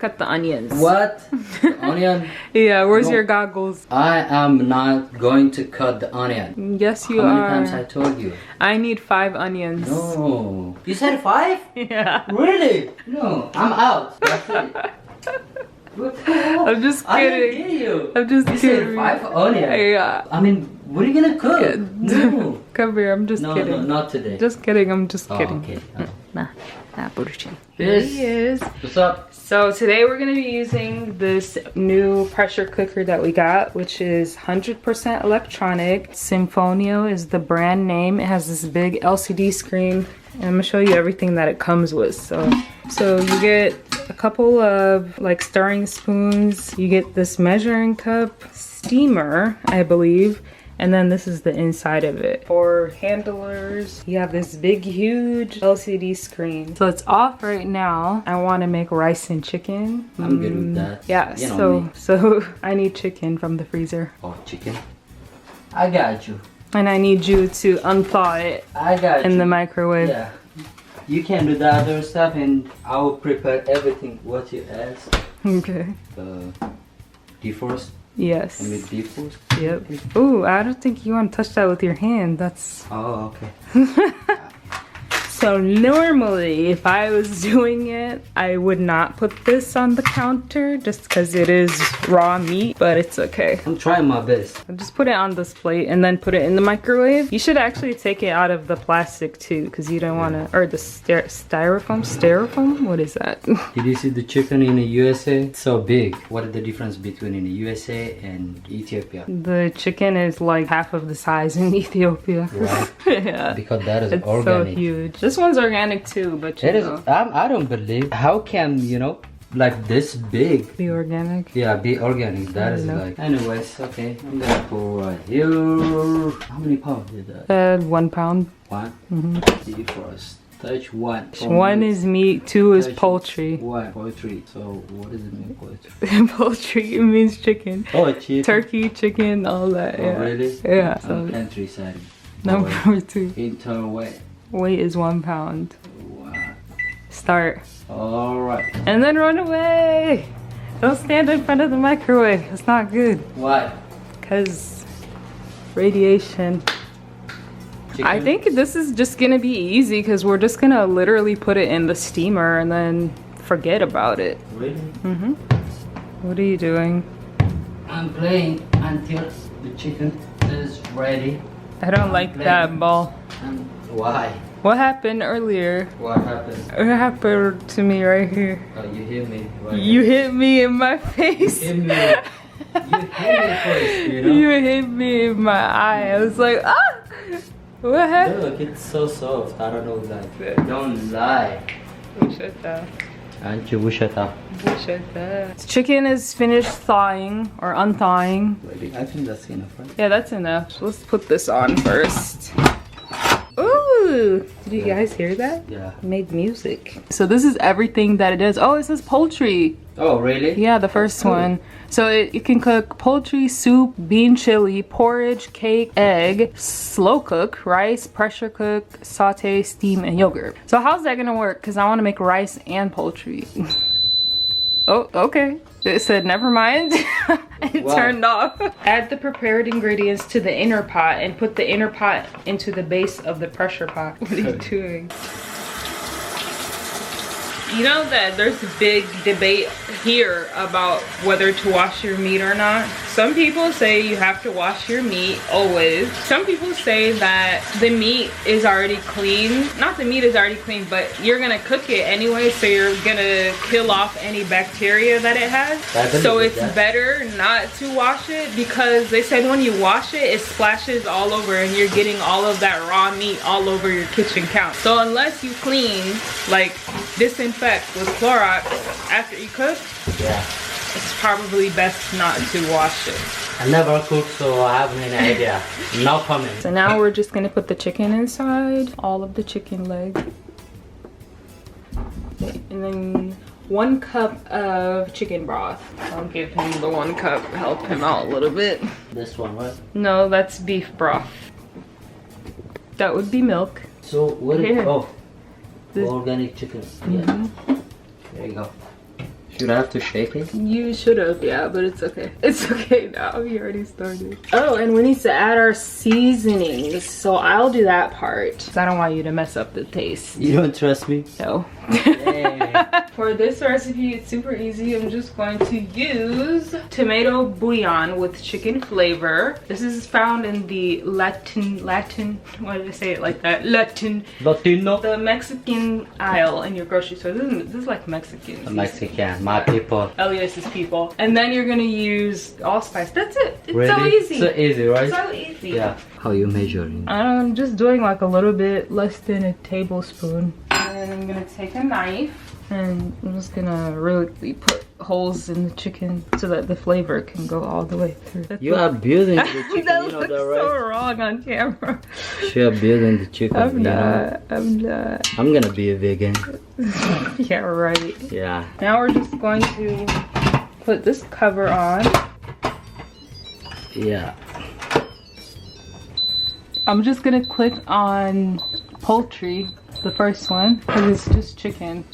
Cut the onions. What? The onion? Yeah, where's No. your goggles? I am not going to cut the onion. Yes, you How are. many times I told you? I need 5 onions. No. You said 5? Yeah. Really? No, I'm out. That's it. What the hell? I'm just I didn't kidding. get you. I'm just You kidding. said 5 onions. Yeah. I mean, what are you gonna cook? No. Come here, I'm just No, kidding. no, not today. Just kidding, I'm just Oh, kidding. okay. Nah, bullshit. Yes. He is. What's up? So today we're gonna be using this new pressure cooker that we got, which is 100% electronic. Symphonia is the brand name. It has this big LCD screen, and I'm gonna show you everything that it comes with. So you get a couple of like stirring spoons. You get this measuring cup, steamer, I believe. And then this is the inside of it. For handlers, you have this big, huge LCD screen. So it's off right now. I want to make rice and chicken. I'm good with that. Yeah, You know me. so I need chicken from the freezer. Oh, chicken. I got you. And I need you to unthaw it I got in you. the microwave. Yeah. You can do the other stuff and I will prepare everything what you ask. Okay. Defrost. Yes. I mean defrost. Yep. Ooh, I don't think you want to touch that with your hand. That's... Oh, okay. So normally, if I was doing it, I would not put this on the counter just because it is raw meat, but it's okay. I'm trying my best. I'll just put it on this plate and then put it in the microwave. You should actually take it out of the plastic too, because you don't want to, or the styrofoam? What is that? Did you see the chicken in the USA? It's so big. What is the difference between in the USA and Ethiopia? The chicken is like half of the size in Ethiopia. Right? Yeah. Because that is It's organic. so huge. This one's organic too, but you It is. know. I don't believe. How can like this big? Be organic. Yeah, be organic. That is know. like. Anyways, okay. I'm gonna put right here. How many pounds is that? 1 pound. 1. Defrost. Touch 1. One is meat, 2 is Touch poultry. 1. Poultry. So what does it mean poultry? Poultry, it means chicken. Oh, chicken. Turkey, chicken, all that. Oh, Yeah. really? Yeah. So So countryside. number 2. Interweight. Weight is 1 pound. Wow. Start. Alright. And then run away. Don't stand in front of the microwave. It's not good. Why? Because radiation. I Chicken? think this is just gonna be easy because we're just gonna literally put it in the steamer and then forget about it. Really? What are you doing? I'm playing until the chicken is ready. I don't like that ball. Why? What happened earlier? What happened? It happened to me right here. Oh, you hit me. Right You hit me in my face. hit me. You hit me first, you know? You hit me in my eye. I was like, ah! What happened? Look, it's so soft. I don't know, like, don't lie. Shut up. Aren't you shut up? Shut up. Chicken is finished thawing or unthawing. Maybe. I think that's enough, right? Yeah, that's enough. So let's put this on first. Ooh! Did you guys hear that? Yeah. It made music. So this is everything that it is. Oh, it says poultry. Oh, really? Yeah, the first one. So it can cook poultry, soup, bean chili, porridge, cake, egg, slow cook, rice, pressure cook, saute, steam, and yogurt. So how's that gonna work? Because I want to make rice and poultry. Oh, okay. It said never mind. It Wow. turned off. Add the prepared ingredients to the inner pot and put the inner pot into the base of the pressure pot. What are you doing? You know that there's a big debate here about whether to wash your meat or not. Some people say you have to wash your meat always. Some people say that the meat is already clean. Not the meat is already clean, but you're gonna cook it anyway, so you're gonna kill off any bacteria that it has. So it's better not to wash it because they said when you wash it, it splashes all over and you're getting all of that raw meat all over your kitchen counter. So unless you clean, like disinfect with Clorox after you cook, Yeah. it's probably best not to wash it. I never cooked, so I have no idea. No comment. So now we're just gonna put the chicken inside, all of the chicken leg. And then 1 cup of chicken broth. I'll give him the 1 cup, help him out a little bit. This one, right? No, that's beef broth. That would be milk. So what? Here. Oh, This- organic chicken. Yeah. There you go. Should I have to shake it? You should have, yeah, but it's okay. It's okay now. We already started. Oh, and we need to add our seasonings. So I'll do that part. 'Cause I don't want you to mess up the taste. You don't trust me? No. Yeah. For this recipe, it's super easy. I'm just going to use tomato bouillon with chicken flavor. This is found in the Latin, why did I say it like that? Latino. The Mexican aisle in your grocery store. This is like Mexican. Mexican, my people. Elias's people. And then you're gonna use allspice. That's it. It's Really? so easy. So easy, right? So easy. Yeah. How you measuring? I'm just doing like a little bit less than a tablespoon. And I'm gonna take a knife and I'm just gonna really put holes in the chicken so that the flavor can go all the way through. You are building the chicken, that you know looks that, right? so wrong on camera. You are building the chicken, I'm you know? not. I'm not. I'm gonna be a vegan. Yeah, right. Yeah. Now we're just going to put this cover on. Yeah. I'm just gonna click on poultry, the first one, because it's just chicken.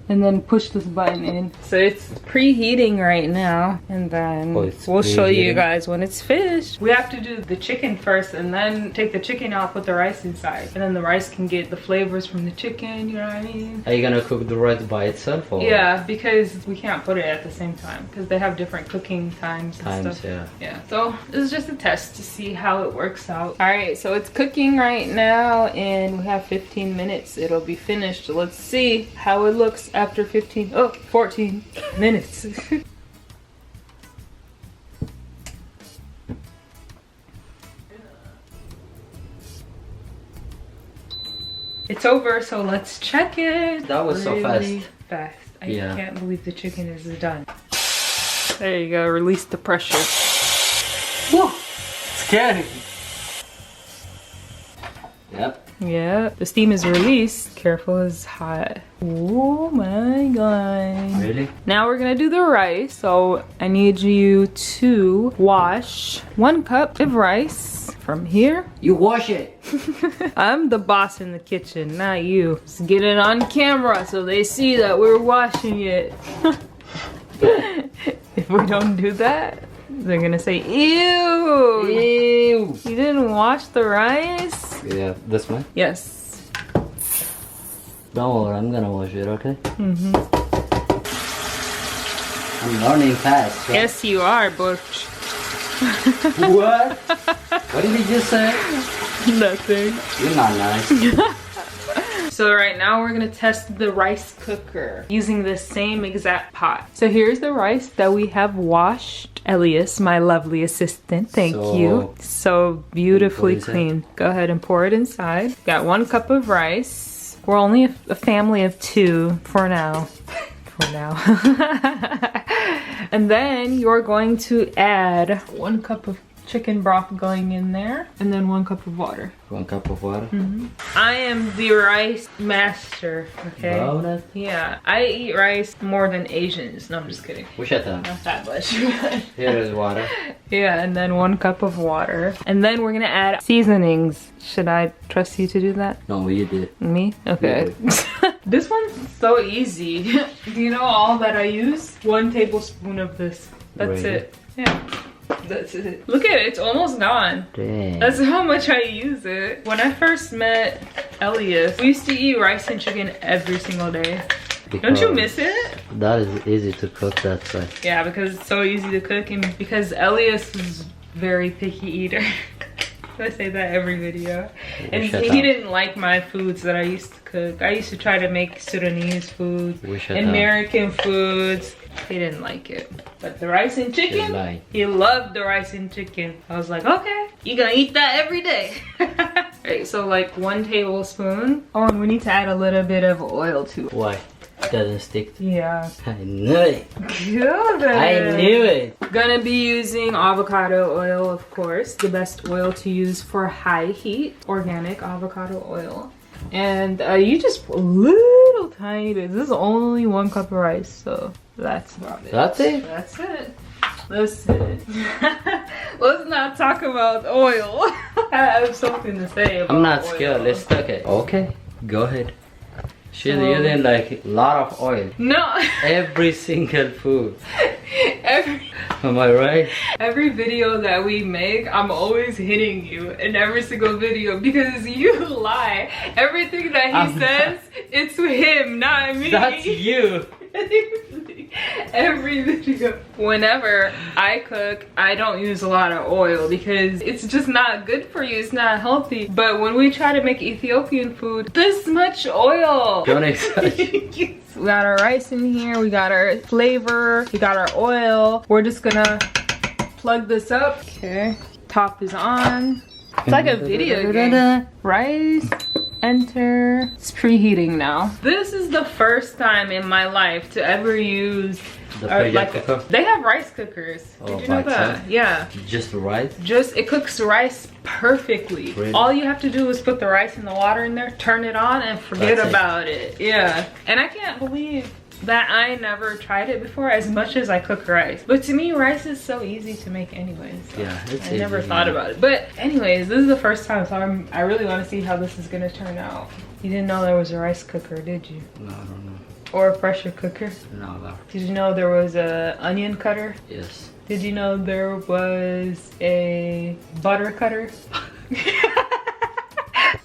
And then push this button in. So it's preheating right now. And then we'll show you guys when it's finished. We have to do the chicken first and then take the chicken out, put the rice inside. And then the rice can get the flavors from the chicken, you know what I mean? Are you gonna cook the rice by itself or? Yeah, because we can't put it at the same time. Because they have different cooking times and stuff. Yeah. Yeah, so this is just a test to see how it works out. All right, so it's cooking right now and we have 15 minutes. It'll be finished. Let's see how it looks after 14 minutes. It's over, so let's check it. That was so fast. Fast. I can't believe the chicken is done. There you go, release the pressure. Whoa! Scary! Yep. Yeah, the steam is released. Careful, it's hot. Oh my god. Really? Now we're gonna do the rice. So I need you to wash 1 cup of rice from here. You wash it! I'm the boss in the kitchen, not you. Just get it on camera so they see that we're washing it. If we don't do that, they're gonna say, ew! Ew! You didn't wash the rice? Yeah, this one? Yes. Don't worry, I'm gonna wash it, okay? Mm-hmm. I'm learning fast. Right? Yes, you are, Butch. What? What did you just say? Nothing. You're not nice. So right now we're gonna test the rice cooker using the same exact pot. So here's the rice that we have washed. Elias, my lovely assistant, thank you. So beautifully clean. Go ahead and pour it inside. Got 1 cup of rice. We're only a family of 2 for now. And then you're going to add 1 cup of chicken broth going in there, and then 1 cup of water. 1 cup of water? Mm-hmm. I am the rice master, okay? Wow, yeah, I eat rice more than Asians. No, I'm just kidding. Not that much. Here is water. Yeah, and then 1 cup of water. And then we're gonna add seasonings. Should I trust you to do that? No, you did. Me? Okay. This one's so easy. Do you know all that I use? 1 tablespoon of this. That's it. Yeah. That's it. Look at it, it's almost gone. Dang. That's how much I use it. When I first met Elias, we used to eat rice and chicken every single day. Don't you miss it? That is easy to cook, that's why. Yeah, because it's so easy to cook and because Elias is very picky eater. I say that every video. And he didn't like my foods that I used to cook. I used to try to make Sudanese foods, American foods. He didn't like it. But the rice and chicken, he loved the rice and chicken. I was like, okay, you gonna eat that every day. Alright, so like 1 tablespoon. Oh, and we need to add a little bit of oil too. Why? It doesn't stick? Yeah. I knew it. Good. I knew it. Gonna be using avocado oil, of course. The best oil to use for high heat. Organic avocado oil. And you just put a little tiny bit. This is only 1 cup of rice, so that's about it. That's it? That's it. Listen, let's not talk about oil. I have something to say about I'm not oil. scared. Let's cook it. Okay, go ahead. She's using like a lot of oil. No. Every single food. Every Am I right? Every video that we make, I'm always hitting you in every single video because you lie. Everything that he says, it's him, not me. That's you. Every video. Whenever I cook, I don't use a lot of oil because it's just not good for you. It's not healthy. But when we try to make Ethiopian food, this much oil. Don't exaggerate. We got our rice in here. We got our flavor. We got our oil. We're just gonna plug this up. Okay. Top is on. It's like a video game. Rice. Enter. It's preheating now. This is the first time in my life to ever use they have rice cookers. Did you know that? Yeah. Just rice? Just, it cooks rice perfectly. Really? All you have to do is put the rice and the water in there, turn it on, and forget about it. Yeah. And I can't believe that I never tried it before as much as I cook rice. But to me, rice is so easy to make anyways. So yeah, it's I never thought about it. But anyways, this is the first time, so I really want to see how this is gonna turn out. You didn't know there was a rice cooker, did you? No, I don't know. Or a pressure cooker? No, no. Did you know there was a onion cutter? Yes. Did you know there was a butter cutter?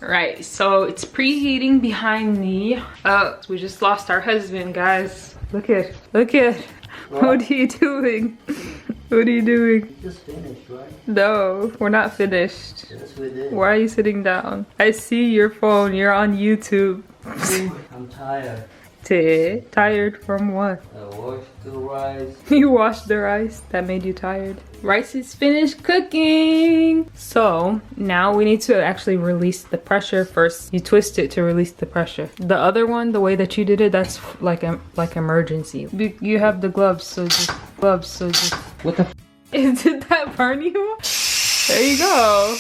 Right, so it's preheating behind me. Oh, we just lost our husband, guys. Look at. What are you doing? What are you doing? Just finished, right? No, we're not finished. Yes, we did. Why are you sitting down? I see your phone, you're on YouTube. I'm tired. Tired from what? I washed the rice. You washed the rice? That made you tired? Rice is finished cooking. So now we need to actually release the pressure first. You twist it to release the pressure. The other one, the way that you did it, that's like emergency. You have the gloves, so just What the f? Did that burn you? There you go.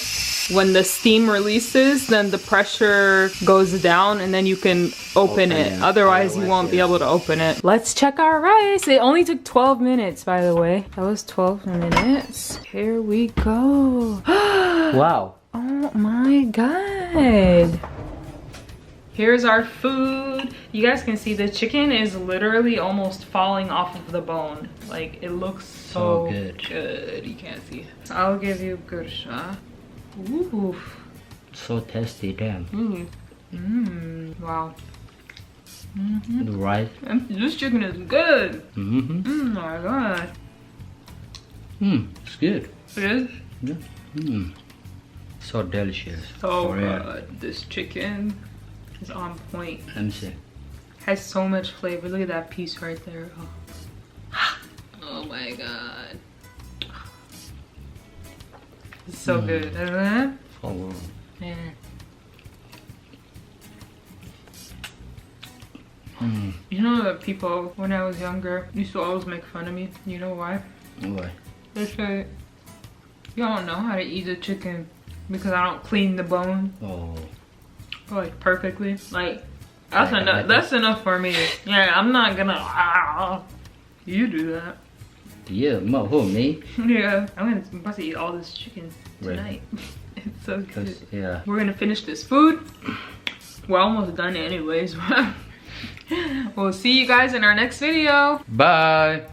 When the steam releases, then the pressure goes down and then you can open it. Otherwise, you won't be able to open it. Let's check our rice. It only took 12 minutes, by the way. That was 12 minutes. Here we go. Wow. Oh my God. Here's our food. You guys can see the chicken is literally almost falling off of the bone. Like, it looks so good. You can't see it. I'll give you a good shot. Ooh. So tasty, damn. Wow. The rice. This chicken is good. Mm-hmm. Oh my God. It's good. It is? Yeah. So delicious. So good. This chicken is on point. Let me see. Has so much flavor. Look at that piece right there. Oh my God. It's so good, isn't it? Oh. Yeah. You know that people, when I was younger, used to always make fun of me. You know why? Why? They say, you don't know how to eat a chicken because I don't clean the bone. Oh. Like, perfectly. Like, that's enough. That's enough for me. Yeah, I'm not gonna. You do that. Yeah, who, me? Yeah, I'm about to eat all this chicken tonight. Right. It's so good. Yeah. We're gonna finish this food. We're almost done anyways. We'll see you guys in our next video. Bye.